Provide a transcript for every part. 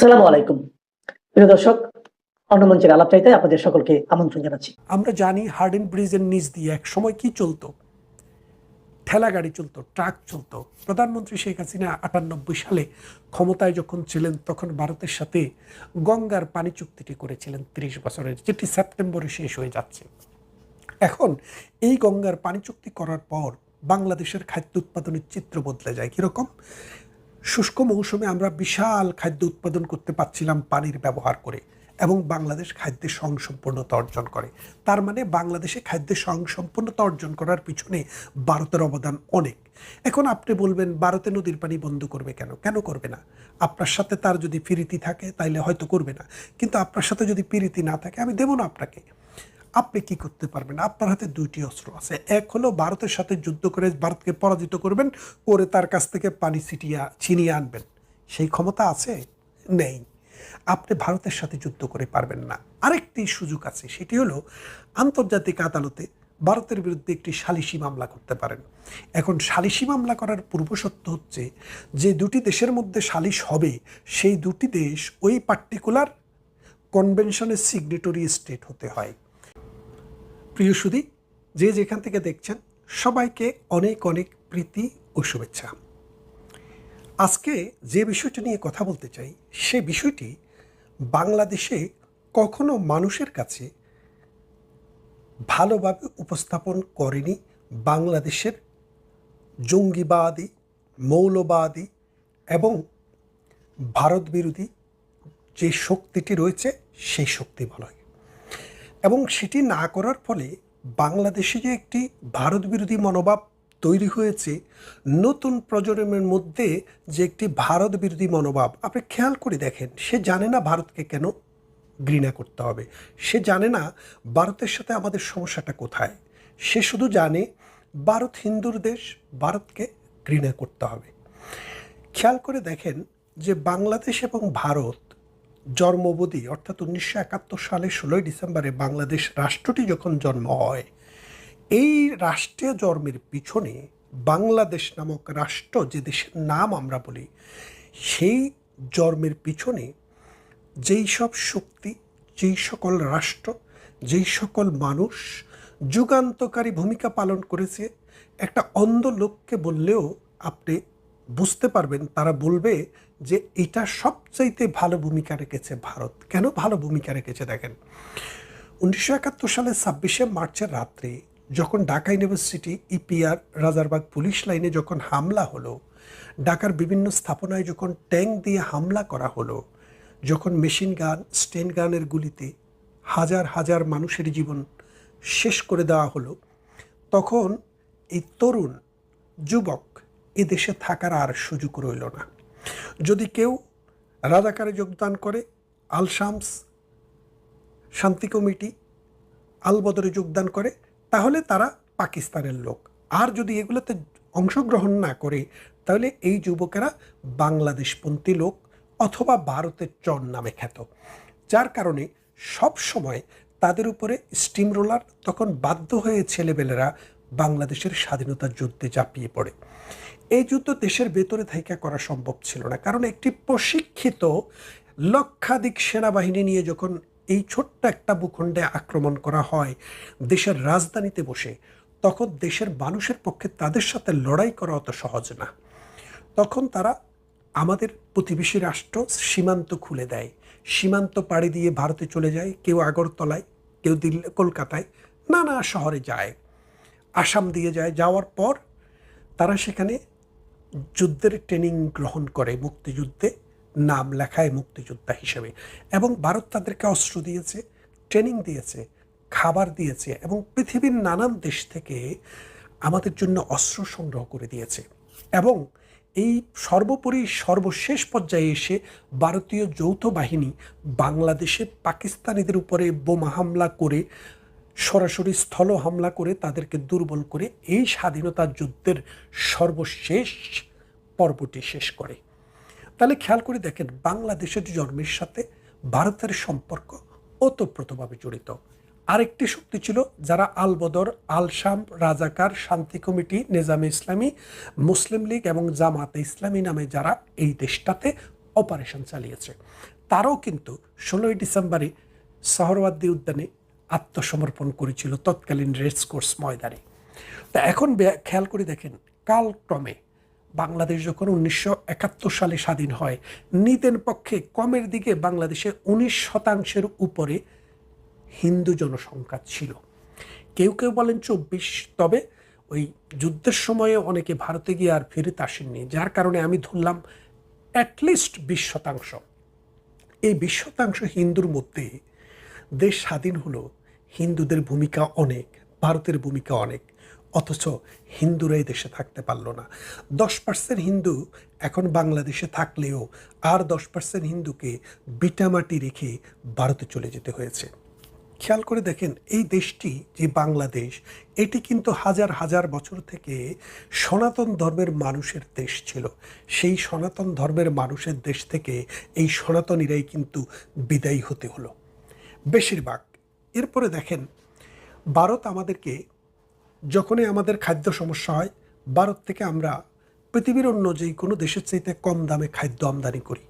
আসসালামু আলাইকুম। প্রিয় দর্শক, অন্যমঞ্চের আলাপ চাইতে আপনাদের সকলকে আমন্ত্রণ জানাচ্ছি। আমরা জানি হার্ডিন ব্রিজের নিচ দিয়ে এক সময় কি চলতো, ঠেলা গাড়ি চলতো, ট্রাক চলতো। প্রধানমন্ত্রী শেখ হাসিনা 98 সালে ক্ষমতায় যখন ছিলেন তখন ভারতের সাথে গঙ্গার পানি চুক্তিটি করেছিলেন 30 বছরের, যেটি সেপ্টেম্বরে শেষ হয়ে যাচ্ছে। এখন এই গঙ্গার পানি চুক্তি করার পর বাংলাদেশের খাদ্য উৎপাদনের চিত্র বদলে যায়। কীরকম? শুষ্ক মৌসুমে আমরা বিশাল খাদ্য উৎপাদন করতে পারছিলাম পানির ব্যবহার করে, এবং বাংলাদেশ খাদ্যে স্বয়ংসম্পূর্ণতা অর্জন করে। তার মানে বাংলাদেশে খাদ্যে স্বয়ংসম্পূর্ণতা অর্জন করার পিছনে ভারতের অবদান অনেক। এখন আপনি বলবেন ভারতে নদীর পানি বন্ধ করবে কেন? কেন করবে না? আপনার সাথে তার যদি পিরিতি থাকে তাইলে হয়তো করবে না, কিন্তু আপনার সাথে যদি পিরিতি না থাকে আমি দেবো না আপনাকে। আপনি কি করতে পারবেন? আপনার হাতে দুইটি অস্ত্র আছে। এক হলো ভারতের সাথে যুদ্ধ করে ভারতকে পরাজিত করবেন, করে তার কাছ থেকে পানি ছিনিয়ে আনবেন। সেই ক্ষমতা আছে? নেই। আপনি ভারতের সাথে যুদ্ধ করে পারবেন না। আরেকটি সুযোগ আছে, সেটি হলো আন্তর্জাতিক আদালতে ভারতের বিরুদ্ধে একটি সালিসি মামলা করতে পারেন। এখন সালিসি মামলা করার পূর্বশর্ত হচ্ছে যে দুটি দেশের মধ্যে সালিশ হবে সেই দুটি দেশ ওই পার্টিকুলার কনভেনশনের সিগনেটরি স্টেট হতে হয়। প্রিয় সুধী, যে যেখান থেকে দেখছেন সবাইকে অনেক অনেক প্রীতি ও শুভেচ্ছা। আজকে যে বিষয়টি নিয়ে কথা বলতে চাই সে বিষয়টি বাংলাদেশে কখনো মানুষের কাছে ভালোভাবে উপস্থাপন করেনি বাংলাদেশের জঙ্গিবাদী, মৌলবাদী এবং ভারত বিরোধী যে শক্তিটি রয়েছে সেই শক্তি বলয়। এবং সেটি না করার ফলে বাংলাদেশে যে একটি ভারত বিরোধী মনোভাব তৈরি হয়েছে, নতুন প্রজন্মের মধ্যে যে একটি ভারত বিরোধী মনোভাব, আপনি খেয়াল করে দেখেন, সে জানে না ভারতকে কেন ঘৃণা করতে হবে, সে জানে না ভারতের সাথে আমাদের সমস্যাটা কোথায়। সে শুধু জানে ভারত হিন্দুর দেশ, ভারতকে ঘৃণা করতে হবে। খেয়াল করে দেখেন যে বাংলাদেশ এবং ভারত জন্মবধি, অর্থাৎ 1971 সালে 16 ডিসেম্বরে বাংলাদেশ রাষ্ট্রটি যখন জন্ম হয়, এই রাষ্ট্রীয় জন্মের পিছনে বাংলাদেশ নামক রাষ্ট্র, যে দেশের নাম আমরা বলি, সেই জন্মের পিছনে যেই সব শক্তি, যেই সকল রাষ্ট্র, যেই সকল মানুষ যুগান্তকারী ভূমিকা পালন করেছে, একটা অন্ধ লোককে বললেও আপনি বুঝতে পারবেন, তারা বলবে যে এটা সবচাইতে ভালো ভূমিকা রেখেছে ভারত। কেন ভালো ভূমিকা রেখেছে দেখেন, 1971 সালের 26শে মার্চের রাত্রে যখন Dhaka university EPR Rajarbagh police লাইনে যখন হামলা হলো, ঢাকার বিভিন্ন স্থাপনায় যখন ট্যাঙ্ক দিয়ে হামলা করা হলো, যখন মেশিন গান, স্টেন গানের গুলিতে হাজার হাজার মানুষের জীবন শেষ করে দেওয়া হলো, তখন এই তরুণ যুবক এদেশে থাকার আর সুযোগ রইল না। যদি কেউ রাজাকারে যোগদান করে, আল শামস, শান্তি কমিটি, আল বদরে যোগদান করে, তাহলে তারা পাকিস্তানের লোক। আর যদি এগুলোতে অংশগ্রহণ না করে, তাহলে এই যুবকেরা বাংলাদেশপন্থী লোক অথবা ভারতের চর নামে খ্যাত। যার কারণে সব সময় তাদের উপরে স্টিম রোলার, তখন বাধ্য হয়ে ছেলেবেলেরা বাংলাদেশের স্বাধীনতার যুদ্ধে ঝাঁপিয়ে পড়ে। এই যুদ্ধ দেশের ভেতরে থেকে করা সম্ভব ছিল না, কারণ একটি প্রশিক্ষিত লক্ষাধিক সেনাবাহিনী নিয়ে যখন এই ছোট্ট একটা ভূখণ্ডে আক্রমণ করা হয় দেশের রাজধানীতে বসে, তখন দেশের মানুষের পক্ষে তাদের সাথে লড়াই করা অত সহজ না। তখন তারা আমাদের প্রতিবেশী রাষ্ট্র সীমান্ত খুলে দেয়, সীমান্ত পাড়ি দিয়ে ভারতে চলে যায়, কেউ আগরতলায়, কেউ দিল্লি, কলকাতায়, নানা শহরে যায়, আসাম দিয়ে যায়। যাওয়ার পর তারা সেখানে যুদ্ধের ট্রেনিং গ্রহণ করে, মুক্তিযুদ্ধে নাম লেখায় মুক্তিযোদ্ধা হিসেবে। এবং ভারত তাদেরকে অস্ত্র দিয়েছে, ট্রেনিং দিয়েছে, খাবার দিয়েছে, এবং পৃথিবীর নানান দেশ থেকে আমাদের জন্য অস্ত্র সংগ্রহ করে দিয়েছে। এবং এই সর্বোপরি সর্বশেষ পর্যায়ে এসে ভারতীয় যৌথ বাহিনী বাংলাদেশে পাকিস্তানিদের উপরে বোমা হামলা করে, সরাসরি স্থল হামলা করে তাদেরকে দুর্বল করে এই স্বাধীনতা যুদ্ধের সর্বশেষ পর্বটি শেষ করে। তাহলে খেয়াল করে দেখেন, বাংলাদেশের জন্মের সাথে ভারতের সম্পর্ক ওতপ্রোতভাবে জড়িত। আরেকটি শক্তি ছিল যারা আল বদর, আল শাম, রাজাকার, শান্তি কমিটি, নেজামে ইসলামী, মুসলিম লীগ এবং জামাতে ইসলামী নামে যারা এই দেশটাতে অপারেশন চালিয়েছে। তারাও কিন্তু 16ই ডিসেম্বরে সোহরাওয়ার্দী উদ্যানে আত্মসমর্পণ করেছিল তৎকালীন রেসকোর্স ময়দানে। তা এখন খেয়াল করে দেখেন, কালক্রমে বাংলাদেশ যখন 1971 সালে স্বাধীন হয়, নিতেন পক্ষে কমের দিকে বাংলাদেশে 19% উপরে হিন্দু জনসংখ্যা ছিল। কেউ কেউ বলেন 24, তবে ওই যুদ্ধের সময়ে অনেকে ভারতে গিয়ে আর ফেরত আসেননি, যার কারণে আমি ধরলাম অ্যাটলিস্ট 20%। এই 20% হিন্দুর মধ্যে দেশ স্বাধীন হলো, হিন্দুদের ভূমিকা অনেক, ভারতের ভূমিকা অনেক, অথচ হিন্দুরা এই দেশে থাকতে পারল না। 10% হিন্দু এখন বাংলাদেশে থাকলেও আর 10% হিন্দুকে বিটামাটি রেখে ভারতে চলে যেতে হয়েছে। খেয়াল করে দেখেন, এই দেশটি যে বাংলাদেশ, এটি কিন্তু হাজার হাজার বছর থেকে সনাতন ধর্মের মানুষের দেশ ছিল। সেই সনাতন ধর্মের মানুষের দেশ থেকে এই সনাতনীরাই কিন্তু বিদায়ী হতে হলো বেশিরভাগ। এরপরে দেখেন, ভারত আমাদেরকে, যখনই আমাদের খাদ্য সমস্যা হয়, ভারত থেকে আমরা পৃথিবীর অন্য যে কোনো দেশের চাইতে কম দামে খাদ্য আমদানি করি।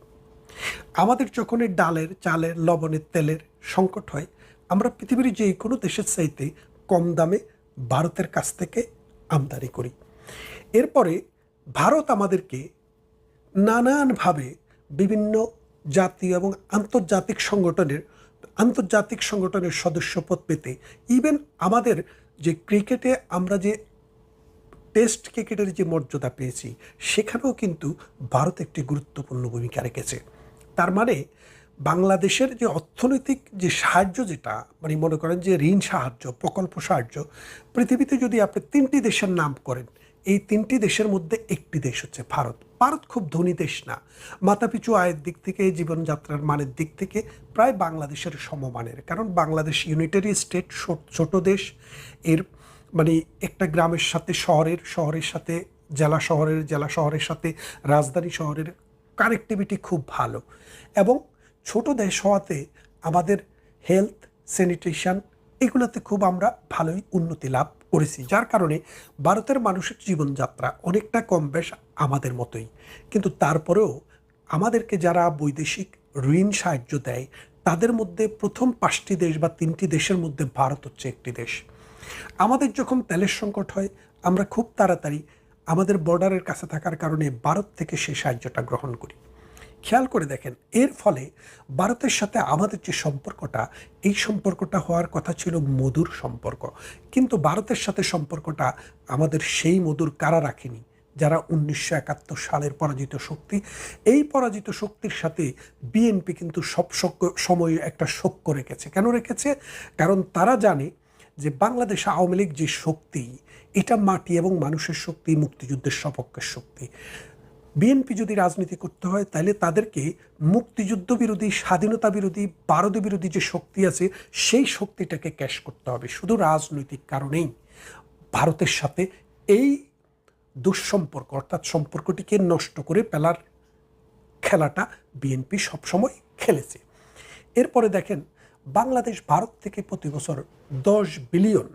আমাদের যখন এই ডালের, চালের, লবণের, তেলের সংকট হয়, আমরা পৃথিবীর যে কোনো দেশের চাইতে কম দামে ভারতের কাছ থেকে আমদানি করি। এরপরে ভারত আমাদেরকে নানানভাবে বিভিন্ন জাতীয় এবং আন্তর্জাতিক সংগঠনের সদস্যপদ পেতে, ইভেন আমাদের যে ক্রিকেটে আমরা যে টেস্ট ক্রিকেটের যে মর্যাদা পেয়েছি, সেখানেও কিন্তু ভারত একটি গুরুত্বপূর্ণ ভূমিকা রেখেছে। তার মানে বাংলাদেশের যে অর্থনৈতিক যে সাহায্য, যেটা মানে মনে করেন যে ঋণ সাহায্য, প্রকল্প সাহায্য, পৃথিবীতে যদি আপনি 3টি দেশের নাম করেন, এই 3টি দেশের মধ্যে একটি দেশ হচ্ছে ভারত। ভারত খুব ধনী দেশ না, মাথাপিছু আয়ের দিক থেকে, জীবনযাত্রার মানের দিক থেকে প্রায় বাংলাদেশের সমমানের, কারণ বাংলাদেশ ইউনিটারি স্টেট, ছোট দেশ। এর মানে একটা গ্রামের সাথে শহরের সাথে জেলা শহরের সাথে রাজধানী শহরের কানেক্টিভিটি খুব ভালো, এবং ছোট দেশ হওয়াতে আমাদের হেলথ, স্যানিটেশন এগুলোতে খুব আমরা ভালোই উন্নতি লাভ করেছি, যার কারণে ভারতের মানুষের জীবনযাত্রা অনেকটা কম বেশ আমাদের মতোই। কিন্তু তারপরেও আমাদেরকে যারা বৈদেশিক ঋণ সাহায্য দেয়, তাদের মধ্যে প্রথম 5টি দেশ বা 3টি দেশের মধ্যে ভারত হচ্ছে একটি দেশ। আমাদের যখন তেলের সংকট হয়, আমরা খুব তাড়াতাড়ি আমাদের বর্ডারের কাছে থাকার কারণে ভারত থেকে সেই সাহায্যটা গ্রহণ করি। খেয়াল করে দেখেন, এর ফলে ভারতের সাথে আমাদের যে সম্পর্কটা, এই সম্পর্কটা হওয়ার কথা ছিল মধুর সম্পর্ক, কিন্তু ভারতের সাথে সম্পর্কটা আমাদের সেই মধুর কারা রাখেনি? যারা 1971 সালের পরাজিত শক্তি। এই পরাজিত শক্তির সাথে বিএনপি কিন্তু সব সময় একটা শোক রেখেছে। কেন রেখেছে? কারণ তারা জানে যে বাংলাদেশ আওয়ামী লীগ যে শক্তি, এটা মাটি এবং মানুষের শক্তি, মুক্তিযুদ্ধের সপক্ষের শক্তি। বিএনপি যদি রাজনীতি করতে হয়, তাহলে তাদেরকে মুক্তিযুদ্ধ বিরোধী, স্বাধীনতা বিরোধী, ভারত বিরোধী যে শক্তি আছে, সেই শক্তিটাকে ক্যাশ করতে হবে। শুধু রাজনৈতিক কারণেই ভারতের সাথে এই দুঃসম্পর্ক, অর্থাৎ সম্পর্কটিকে নষ্ট করে ফেলার খেলাটা বিএনপি সবসময় খেলেছে। এরপরে দেখেন, বাংলাদেশ ভারত থেকে প্রতি বছর 10 বিলিয়ন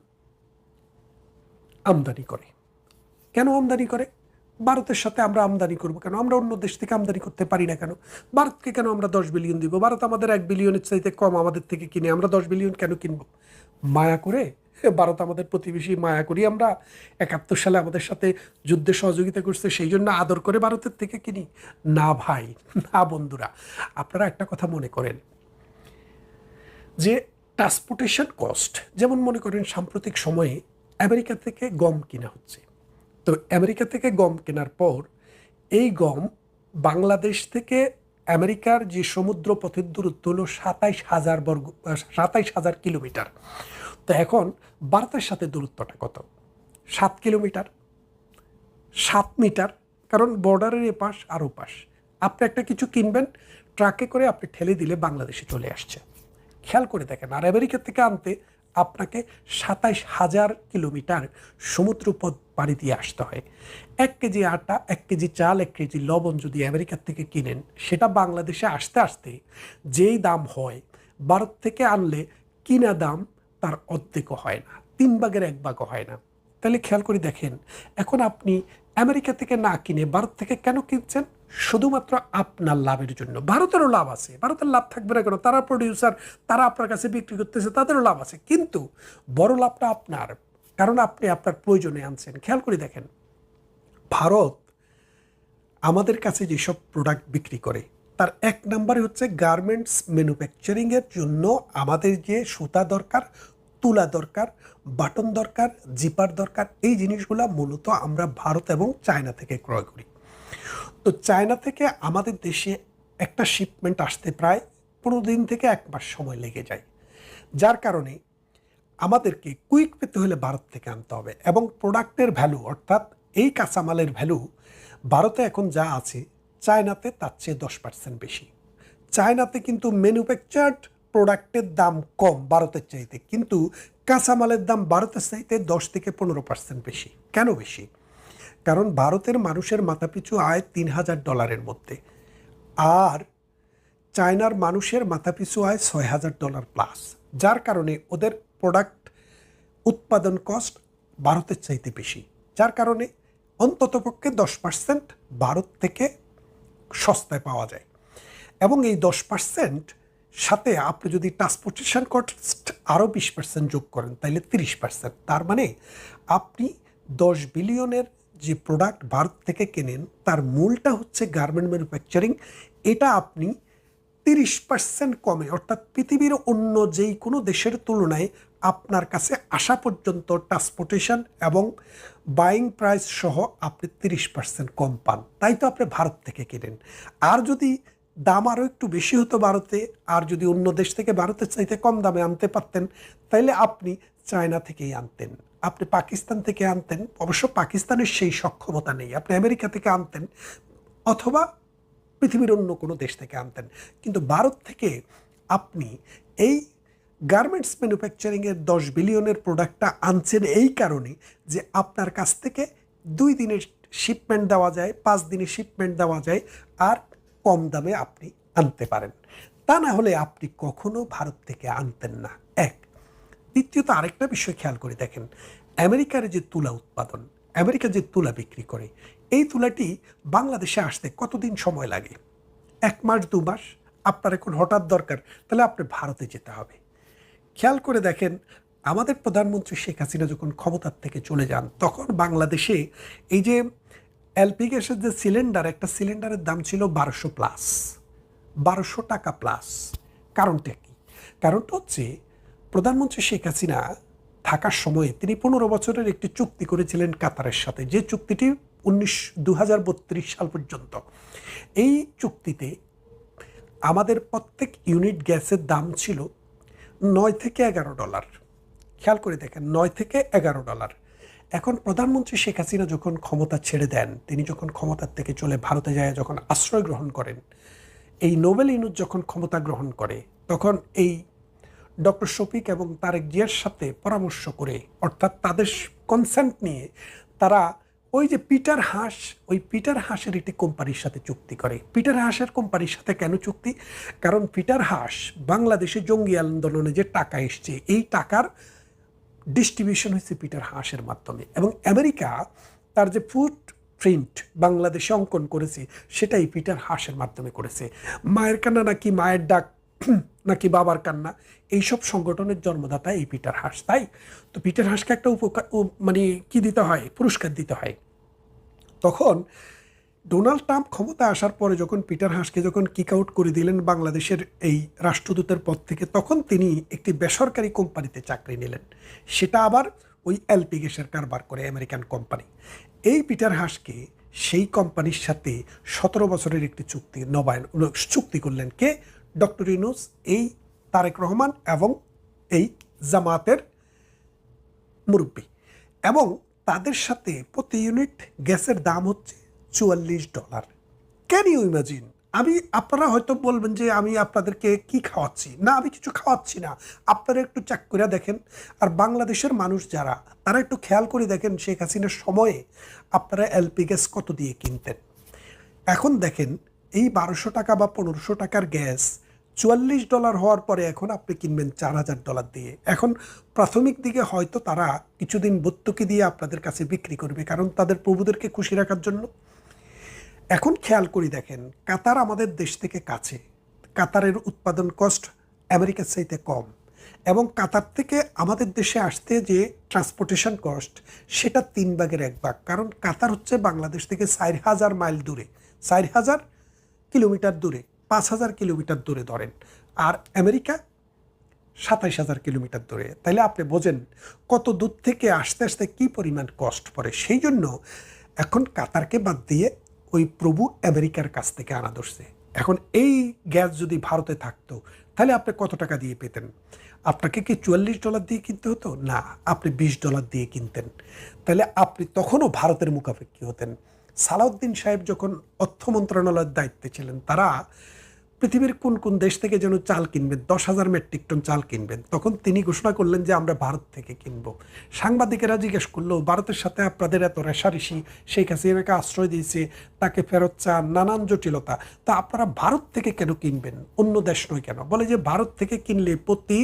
আমদানি করে। কেন আমদানি করে? ভারতের সাথে আমরা আমদানি করব কেন? আমরা অন্য দেশ থেকে আমদানি করতে পারি না কেন? ভারতকে কেন আমরা 10 বিলিয়ন দিব? ভারত আমাদের 1 বিলিয়নের চাইতে কম আমাদের থেকে কিনে, আমরা 10 বিলিয়ন কেন কিনব? মায়া করে? ভারত আমাদের প্রতিবেশী, মায়া করি আমরা? 71 সালে আমাদের সাথে যুদ্ধে সহযোগিতা করছে, সেই জন্য আদর করে ভারতের থেকে কিনি? না ভাই, না বন্ধুরা। আপনারা একটা কথা মনে করেন যে ট্রান্সপোর্টেশন কস্ট, যেমন মনে করেন সাম্প্রতিক সময়ে আমেরিকা থেকে গম কিনা হচ্ছে। তো আমেরিকা থেকে গম কেনার পর এই গম বাংলাদেশ থেকে আমেরিকার যে সমুদ্র পথের দূরত্ব হলো 27,000 কিলোমিটার। তো এখন ভারতের সাথে দূরত্বটা কত? 7 কিলোমিটার, 7 মিটার, কারণ বর্ডারের এপাশ আর ওপাশ। আপনি একটা কিছু কিনবেন, ট্রাকে করে আপনি ঠেলে দিলে বাংলাদেশে চলে আসছে। খেয়াল করে দেখেন, আর আমেরিকা থেকে আনতে আপনাকে 27,000 কিলোমিটার সমুদ্রপথ পাড়ি দিয়ে আসতে হয়। 1 কেজি আটা, 1 কেজি চাল, 1 কেজি লবণ যদি আমেরিকার থেকে কিনেন, সেটা বাংলাদেশে আসতে আসতে যেই দাম হয়, ভারত থেকে আনলে কিনা দাম তার অর্ধেকও হয় না, 3 ভাগের 1 ভাগও হয় না। তাহলে খেয়াল করে দেখেন, এখন আপনি আমেরিকা থেকে না কিনে ভারত থেকে কেন কিনছেন? শুধুমাত্র আপনার লাভের জন্য। ভারতেরও লাভ আছে, ভারতের লাভ থাকবে না কেন? তারা প্রডিউসার, তারা আপনার কাছে বিক্রি করতেছে, তাদেরও লাভ আছে, কিন্তু বড় লাভটা আপনার, কারণ আপনি আপনার প্রয়োজনে আনছেন। খেয়াল করে দেখেন, ভারত আমাদের কাছে যেসব প্রোডাক্ট বিক্রি করে তার এক নম্বরে হচ্ছে গার্মেন্টস ম্যানুফ্যাকচারিংয়ের জন্য আমাদের যে সুতা দরকার, তুলা দরকার, বাটন দরকার, জিপার দরকার, এই জিনিসগুলো মূলত আমরা ভারত এবং চায়না থেকে ক্রয় করি। তো চায়না থেকে আমাদের দেশে একটা শিপমেন্ট আসতে প্রায় 15 দিন থেকে 1 মাস সময় লেগে যায়, যার কারণে আমাদেরকে কুইক পেতে হলে ভারত থেকে আনতে হবে। এবং প্রোডাক্টের ভ্যালু, অর্থাৎ এই কাঁচামালের ভ্যালু ভারতে এখন যা আছে চায়নাতে তার চেয়ে 10% বেশি। চায়নাতে কিন্তু ম্যানুফ্যাকচার্ড প্রোডাক্টের দাম কম ভারতের চাইতে, কিন্তু কাঁচামালের দাম ভারতের চাইতে 10 থেকে 15% বেশি। কেন বেশি? কারণ ভারতের মানুষের মাথাপিছু আয় $3000 মধ্যে, আর চায়নার মানুষের মাথাপিছু আয় $6000 প্লাস, যার কারণে ওদের প্রোডাক্ট উৎপাদন কস্ট ভারতের চাইতে বেশি, যার কারণে অন্ততপক্ষে 10% ভারত থেকে সস্তায় পাওয়া যায়। এবং এই 10% সাথে আপনি যদি ট্রান্সপোর্টেশন কস্ট আরও 20% যোগ করেন তাহলে 30%। তার মানে আপনি 10 বিলিয়নের যে প্রোডাক্ট ভারত থেকে কেনেন তার মূলটা হচ্ছে গার্মেন্ট ম্যানুফ্যাকচারিং, এটা আপনি 30% কমে, অর্থাৎ পৃথিবীর অন্য যেই কোনো দেশের তুলনায় আপনার কাছে আসা পর্যন্ত ট্রান্সপোর্টেশন এবং বাইং প্রাইস সহ আপনি 30% কম পান। তাই তো আপনি ভারত থেকে কেনেন। আর যদি দাম আরও একটু বেশি হতো ভারতে, আর যদি অন্য দেশ থেকে ভারতের চাইতে কম দামে আনতে পারতেন, তাইলে আপনি চায়না থেকেই আনতেন, আপনি পাকিস্তান থেকে আনতেন। অবশ্য পাকিস্তানের সেই সক্ষমতা নেই। আপনি আমেরিকা থেকে আনতেন অথবা পৃথিবীর অন্য কোনো দেশ থেকে আনতেন, কিন্তু ভারত থেকে আপনি এই গার্মেন্টস ম্যানুফ্যাকচারিংয়ের 10 বিলিয়নের প্রোডাক্টটা আনছেন এই কারণে যে আপনার কাছ থেকে 2 দিনের শিপমেন্ট দেওয়া যায়, 5 দিনের শিপমেন্ট দেওয়া যায়, আর কম দামে আপনি আনতে পারেন। তা না হলে আপনি কখনো ভারত থেকে আনতেন না। এক। দ্বিতীয়ত আরেকটা বিষয় খেয়াল করে দেখেন, আমেরিকার যে তুলা উৎপাদন, আমেরিকা যে তুলা বিক্রি করে, এই তুলাটি বাংলাদেশে আসতে কতদিন সময় লাগে? 1 মাস 2 মাস। আপনার এখন হঠাৎ দরকার, তাহলে আপনি ভারতে যেতে হবে। খেয়াল করে দেখেন, আমাদের প্রধানমন্ত্রী শেখ হাসিনা যখন ক্ষমতার থেকে চলে যান তখন বাংলাদেশে এই যে এলপি গ্যাসের যে সিলিন্ডার, একটা সিলিন্ডারের দাম ছিল 1200 প্লাস, 1200 টাকা প্লাস। কারণটা কি? কারণটা হচ্ছে প্রধানমন্ত্রী শেখ হাসিনা থাকার সময়ে তিনি 15 বছরের একটি চুক্তি করেছিলেন কাতারের সাথে, যে চুক্তিটি 2032 সাল পর্যন্ত। এই চুক্তিতে আমাদের প্রত্যেক ইউনিট গ্যাসের দাম ছিল $9 থেকে $11। খেয়াল করে দেখেন, $9 থেকে $11। এখন প্রধানমন্ত্রী শেখ হাসিনা যখন ক্ষমতা ছেড়ে দেন, তিনি যখন ক্ষমতার থেকে চলে ভারতে যায়, যখন আশ্রয় গ্রহণ করেন, এই নোবেল ইউনুস যখন ক্ষমতা গ্রহণ করে, তখন এই ডক্টর শফিক এবং তারেক জিয়ার সাথে পরামর্শ করে, অর্থাৎ তাদের কনসেন্ট নিয়ে, তারা ওই যে পিটার হাস, ওই পিটার হাসের একটি কোম্পানির সাথে চুক্তি করে। পিটার হাসের কোম্পানির সাথে কেন চুক্তি? কারণ পিটার হাস বাংলাদেশে জঙ্গি আন্দোলনে যে টাকা এসছে, এই টাকার ডিস্ট্রিবিউশন হয়েছে পিটার হাসের মাধ্যমে। এবং আমেরিকা তার যে ফুট প্রিন্ট বাংলাদেশে অঙ্কন করেছে, সেটাই পিটার হাসের মাধ্যমে করেছে। মায়ের কান্না নাকি মায়ের ডাক নাকি বাবার কান্না, এইসব সংগঠনের জন্মদাতা এই পিটার হাস। তাই তো পিটার হাসকে একটা মানে কি দিতে হয়, পুরস্কার দিতে হয়। তখন ডোনাল্ড ট্রাম্প ক্ষমতা আসার পরে যখন পিটার হাসকে যখন কিক আউট করে দিলেন বাংলাদেশের এই রাষ্ট্রদূতের পদ থেকে, তখন তিনি একটি বেসরকারি কোম্পানিতে চাকরি নিলেন। সেটা আবার ওই এলপি গ্যাসের কারবার করে আমেরিকান কোম্পানি। এই পিটার হাসকে সেই কোম্পানির সাথে 17 বছরের একটি চুক্তি করলেন কে? ডক্টর ইউনূস, এই তারেক রহমান এবং এই জামাতের মুরব্বী। এবং তাদের সাথে প্রতি ইউনিট গ্যাসের দাম হচ্ছে $44। Can you imagine? আপনারা হয়তো বলবেন যে আমি আপনাদেরকে কি খাওয়াচ্ছি। না, আমি কিছু খাওয়াচ্ছি না, আপনারা একটু চেক করে দেখেন। আর বাংলাদেশের মানুষ যারা, তারা একটু খেয়াল করে দেখেন শেখ হাসিনার সময়ে আপনারা এলপি গ্যাস কত দিয়ে কিনতেন। এখন দেখেন এই 1200 টাকা বা 1500 টাকার গ্যাস $44 হওয়ার পরে এখন আপনি কিনবেন $4000 দিয়ে। এখন প্রাথমিক দিকে হয়তো তারা কিছুদিন ভর্তুকি দিয়ে আপনাদের কাছে বিক্রি করবে, কারণ তাদের প্রভুদেরকে খুশি রাখার জন্য। এখন খেয়াল করি দেখেন, কাতার আমাদের দেশ থেকে কাছে, কাতারের উৎপাদন কস্ট আমেরিকার চাইতে কম, এবং কাতার থেকে আমাদের দেশে আসতে যে ট্রান্সপোর্টেশন কস্ট সেটা 3/1 কারণ কাতার হচ্ছে বাংলাদেশ থেকে 4,000 মাইল দূরে, 4,000 কিলোমিটার দূরে, 5,000 কিলোমিটার দূরে ধরেন, আর আমেরিকা 27,000 কিলোমিটার দূরে। তাইলে আপনি বোঝেন কত দূর থেকে আসতে আসতে কী পরিমাণ কস্ট পড়ে। সেই জন্য এখন কাতারকে বাদ দিয়ে ওই প্রভু আমেরিকার কাছ থেকে আনা ধরছে। এখন এই গ্যাস যদি ভারতে থাকতো তাহলে আপনি কত টাকা দিয়ে পেতেন? আপনাকে কি $44 দিয়ে কিনতে হতো? না, আপনি $20 দিয়ে কিনতেন। তাহলে আপনি তখনও ভারতের মুখাপেক্ষী হতেন। সালাউদ্দিন সাহেব যখন অর্থ মন্ত্রণালয়ের দায়িত্বে ছিলেন, তারা পৃথিবীর কোন কোন দেশ থেকে যেন চাল কিনবেন, 10,000 মেট্রিক টন চাল কিনবেন, তখন তিনি ঘোষণা করলেন যে আমরা ভারত থেকে কিনব। সাংবাদিকেরা জিজ্ঞেস করলো, ভারতের সাথে আপনাদের এত রেশারেশি, শেখ হাসিনাকে আশ্রয় দিয়েছে, তাকে ফেরত চান, নানান জটিলতা, তা আপনারা ভারত থেকে কেন কিনবেন, অন্য দেশ নয় কেন? বলে যে ভারত থেকে কিনলে প্রতি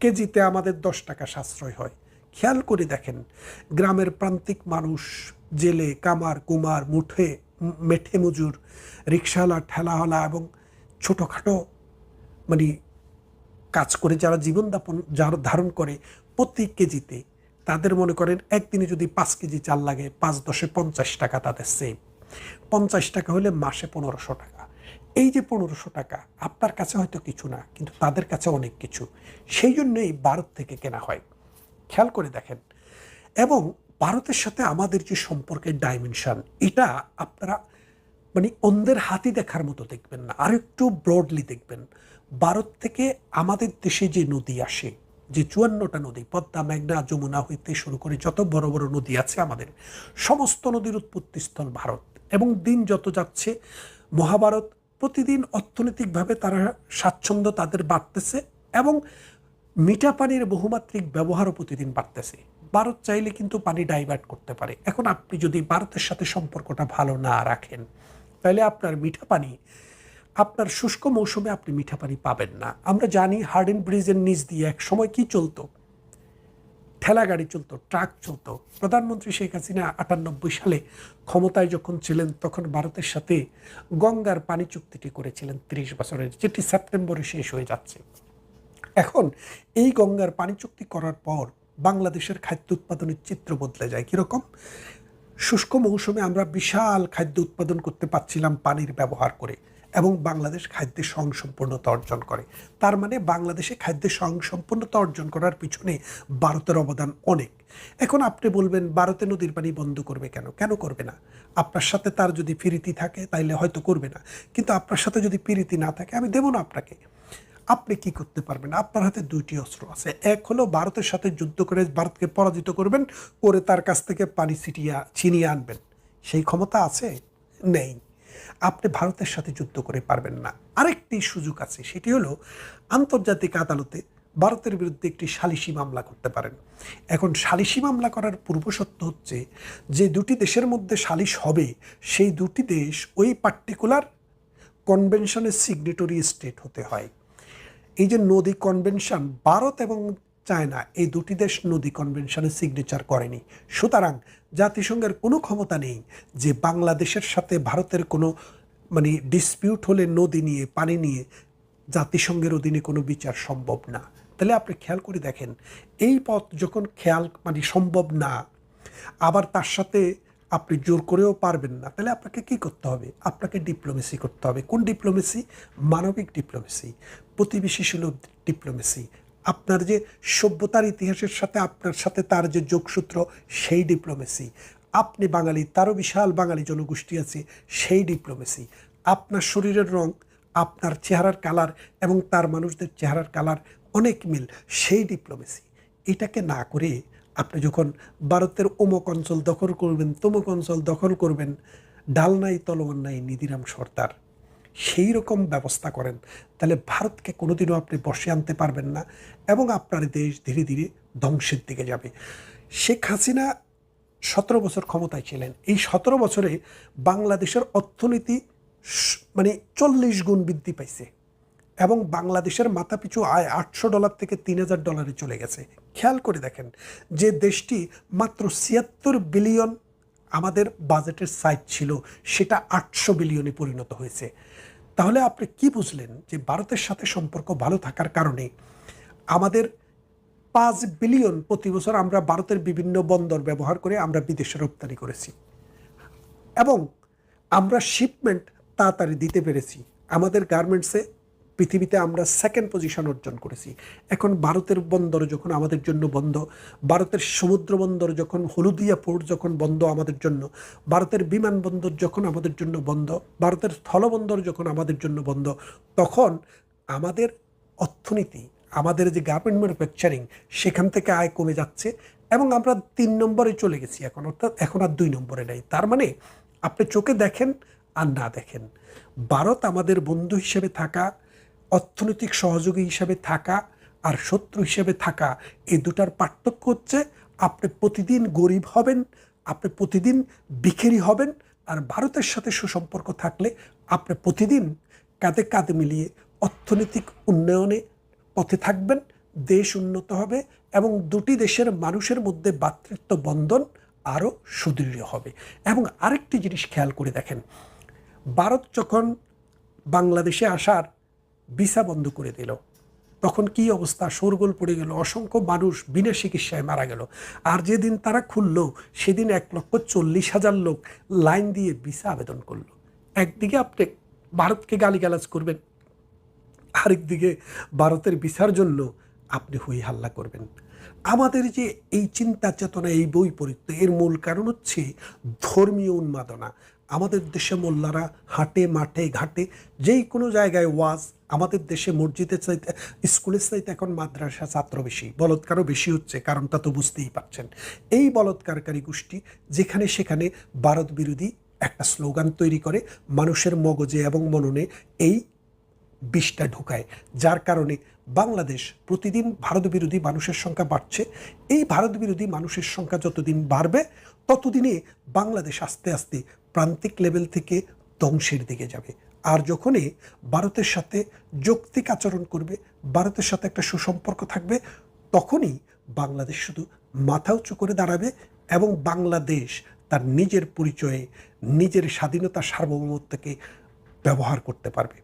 কেজিতে আমাদের 10 টাকা সাশ্রয় হয়। খেয়াল করে দেখেন, গ্রামের প্রান্তিক মানুষ, জেলে, কামার, কুমার, মেঠে মজুর, রিক্সাওয়ালা, ঠেলাওয়ালা এবং ছোটোখাটো মানে কাজ করে যারা জীবনযাপন যারা ধারণ করে, প্রতি কেজিতে তাদের মনে করেন একদিনে যদি 5 কেজি চাল লাগে, 5×10 = 50 টাকা তাদের সেভ। 50 টাকা হলে মাসে 1500 টাকা। এই যে 1500 টাকা আপনার কাছে হয়তো কিছু না, কিন্তু তাদের কাছে অনেক কিছু। সেই জন্যই ভারত থেকে কেনা হয়। খেয়াল করে দেখেন, এবং ভারতের সাথে আমাদের যে সম্পর্কের ডাইমেনশন, এটা আপনারা মানে অন্ধের হাতি দেখার মতো দেখবেন না, আর একটু ব্রডলি দেখবেন। ভারত থেকে আমাদের দেশে যে নদী আসে, যে 54টা নদী, পদ্মা, মেঘনা, যমুনা হইতে শুরু করে যত বড় বড় নদী আছে আমাদের, সমস্ত নদীর উৎপত্তিস্থল ভারত। এবং দিন যত যাচ্ছে মহাভারত প্রতিদিন অর্থনৈতিকভাবে তারা স্বাচ্ছন্দ্য তাদের বাড়তেছে, এবং মিঠা পানির বহুমাত্রিক ব্যবহারও প্রতিদিন বাড়তেছে। ভারত চাইলে কিন্তু পানি ডাইভার্ট করতে পারে। এখন আপনি যদি ভারতের সাথে সম্পর্কটা ভালো না রাখেন, তাহলে আপনার মিঠা পানি, আপনার শুষ্ক মৌসুমে আপনি মিঠা পানি পাবেন না। আমরা জানি হার্ডিন ব্রিজের নিচ দিয়ে এক সময় কি চলতো, ঠেলা গাড়ি চলতো, ট্রাক চলতো। প্রধানমন্ত্রী শেখ হাসিনা 98 সালে ক্ষমতায় যখন ছিলেন, তখন ভারতের সাথে গঙ্গার পানি চুক্তিটি করেছিলেন 30 বছরের, যেটি সেপ্টেম্বরে শেষ হয়ে যাচ্ছে। এখন এই গঙ্গার পানি চুক্তি করার পর বাংলাদেশের খাদ্য উৎপাদনের চিত্র বদলে যায়। কীরকম? শুষ্ক মৌসুমে আমরা বিশাল খাদ্য উৎপাদন করতে পারছিলাম পানির ব্যবহার করে, এবং বাংলাদেশ খাদ্যে স্বয়ংসম্পূর্ণতা অর্জন করে। তার মানে বাংলাদেশে খাদ্যে স্বয়ংসম্পূর্ণতা অর্জন করার পিছনে ভারতের অবদান অনেক। এখন আপনি বলবেন ভারতে নদীর পানি বন্ধ করবে কেন? কেন করবে না? আপনার সাথে তার যদি প্রীতি থাকে তাইলে হয়তো করবে না, কিন্তু আপনার সাথে যদি প্রীতি না থাকে, আমি দেবো না আপনাকে। আপনি কি করতে পারবেন? আপনার হাতে 2টি অস্ত্র আছে। এক হলো ভারতের সাথে যুদ্ধ করে ভারতকে পরাজিত করবেন, করে তার কাছ থেকে পানি ছিনিয়ে আনবেন। সেই ক্ষমতা আছে? নেই। আপনি ভারতের সাথে যুদ্ধ করে পারবেন না। আরেকটি সুযোগ আছে, সেটি হলো আন্তর্জাতিক আদালতে ভারতের বিরুদ্ধে একটি সালিসি মামলা করতে পারেন। এখন সালিসি মামলা করার পূর্বশর্ত হচ্ছে যে 2টি দেশের মধ্যে সালিশ হবে, সেই 2টি দেশ ওই পার্টিকুলার কনভেনশনের সিগনেটরি স্টেট হতে হয়। এই যে নদী কনভেনশন, ভারত এবং চায়না এই 2টি দেশ নদী কনভেনশনে সিগনেচার করেনি। সুতরাং জাতিসংঘের কোনো ক্ষমতা নেই যে বাংলাদেশের সাথে ভারতের কোনো ডিসপিউট হলে নদী নিয়ে, পানি নিয়ে জাতিসংঘের অধীনে কোনো বিচার সম্ভব না। তাহলে আপনি খেয়াল করে দেখেন, এই পথ যখন সম্ভব না, আবার তার সাথে আপনি জোর করেও পারবেন না, তাহলে আপনাকে কি করতে হবে? আপনাকে ডিপ্লোমেসি করতে হবে। কোন ডিপ্লোমেসি? মানবিক ডিপ্লোমেসি, প্রতিবেশী সুলভ ডিপ্লোমেসি। আপনার যে সভ্যতার ইতিহাসের সাথে আপনার সাথে তার যে যোগসূত্র, সেই ডিপ্লোমেসি। আপনি বাঙালি, তারও বিশাল বাঙালি জনগোষ্ঠী আছে, সেই ডিপ্লোমেসি। আপনার শরীরের রং, আপনার চেহারার কালার এবং তার মানুষদের চেহারার কালার অনেক মিল, সেই ডিপ্লোমেসি। এটাকে না করে আপনি যখন ভারতের অমুক অঞ্চল দখল করবেন, তমুক অঞ্চল দখল করবেন, ডাল নাই তলোয়ার নাই নিধিরাম সর্দার, সেই রকম ব্যবস্থা করেন, তাহলে ভারতকে কোনোদিনও আপনি বসে আনতে পারবেন না, এবং আপনার দেশ ধীরে ধীরে ধ্বংসের দিকে যাবে। শেখ হাসিনা 17 বছর ক্ষমতায় ছিলেন। এই 17 বছরে বাংলাদেশের অর্থনীতি 40 গুণ বৃদ্ধি পাইছে, এবং বাংলাদেশের মাথাপিছু আয় $800 থেকে $3000 চলে গেছে। খেয়াল করে দেখেন, যে দেশটি মাত্র 76 বিলিয়ন আমাদের বাজেটের সাইজ ছিল সেটা 800 বিলিয়নে পরিণত হয়েছে। তাহলে আপনি কি বুঝলেন যে ভারতের সাথে সম্পর্ক ভালো থাকার কারণে আমাদের 5 বিলিয়ন প্রতি বছর আমরা ভারতের বিভিন্ন বন্দর ব্যবহার করে আমরা বিদেশে রপ্তানি করেছি এবং আমরা শিপমেন্ট তাড়াতাড়ি দিতে পেরেছি। আমাদের গার্মেন্টসে পৃথিবীতে আমরা সেকেন্ড পজিশন অর্জন করেছি। এখন ভারতের বন্দর যখন আমাদের জন্য বন্ধ, ভারতের সমুদ্র বন্দর যখন, হলুদিয়া পোর্ট যখন বন্ধ আমাদের জন্য, ভারতের বিমানবন্দর যখন আমাদের জন্য বন্ধ, ভারতের স্থলবন্দর যখন আমাদের জন্য বন্ধ, তখন আমাদের অর্থনীতি, আমাদের যে গার্মেন্ট ম্যানুফ্যাকচারিং, সেখান থেকে আয় কমে যাচ্ছে এবং আমরা 3 নম্বরে চলে গেছি এখন, অর্থাৎ এখন আর 2 নম্বরে নেই। তার মানে আপনি চোখে দেখেন আর না দেখেন, ভারত আমাদের বন্ধু হিসেবে থাকা, অর্থনৈতিক সহযোগী হিসেবে থাকা আর শত্রু হিসেবে থাকা, এই দুটার পার্থক্য হচ্ছে আপনি প্রতিদিন গরিব হবেন, আপনি প্রতিদিন ভিখারি হবেন, আর ভারতের সাথে সুসম্পর্ক থাকলে আপনি প্রতিদিন কাঁধে কাঁধ মিলিয়ে অর্থনৈতিক উন্নয়নে পথে থাকবেন, দেশ উন্নত হবে এবং দুটি দেশের মানুষের মধ্যে ভ্রাতৃত্ব বন্ধন আরও সুদৃঢ় হবে। এবং আরেকটি জিনিস খেয়াল করে দেখেন, ভারত যখন বাংলাদেশে আসার ভিসা বন্ধ করে দিল, তখন কি অবস্থা, শোরগোল পড়ে গেল, অসংখ্য মানুষ বিনা চিকিৎসায় মারা গেল। আর যেদিন তারা খুলল সেদিন 1,40,000 লোক লাইন দিয়ে ভিসা আবেদন করলো। একদিকে আপনি ভারতকে গালিগালাজ করবেন, আরেকদিকে ভারতের ভিসার জন্য আপনি হই হাল্লা করবেন। আমাদের যে এই চিন্তা চেতনা, এই বৈপরীত্য, এর মূল কারণ হচ্ছে ধর্মীয় উন্মাদনা। আমাদের দেশে মোল্লারা হাটে মাঠে ঘাটে যেই কোনো জায়গায় ওয়াজ, আমাদের দেশে মসজিদের চাইতে, স্কুলের চাইতে এখন মাদ্রাসা ছাত্র বেশি, বলৎকারও বেশি হচ্ছে, কারণটা তো বুঝতেই পারছেন। এই বলৎকারকারী গোষ্ঠী যেখানে সেখানে ভারত বিরোধী একটা স্লোগান তৈরি করে মানুষের মগজে এবং মননে এই বিষটা ঢুকায়, যার কারণে বাংলাদেশ প্রতিদিন ভারত বিরোধী মানুষের সংখ্যা বাড়ছে। এই ভারত বিরোধী মানুষের সংখ্যা যতদিন বাড়বে ততদিনে বাংলাদেশ আস্তে আস্তে প্রান্তিক লেভেল থেকে ধ্বংসের দিকে যাবে। আর যখনই ভারতের সাথে যৌক্তিক আচরণ করবে, ভারতের সাথে একটা সুসম্পর্ক থাকবে, তখনই বাংলাদেশ শুধু মাথা উঁচু করে দাঁড়াবে এবং বাংলাদেশ তার নিজের পরিচয়ে, নিজের স্বাধীনতা সার্বভৌমত্বকে ব্যবহার করতে পারবে।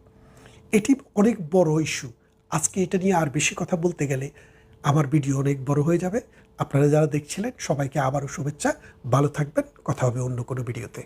এটি অনেক বড় ইস্যু। আজকে এটা নিয়ে আর বেশি কথা বলতে গেলে আমার ভিডিও অনেক বড় হয়ে যাবে। আপনারা যারা দেখছিলেন সবাইকে আবারও শুভেচ্ছা, ভালো থাকবেন, কথা হবে অন্য কোনো ভিডিওতে।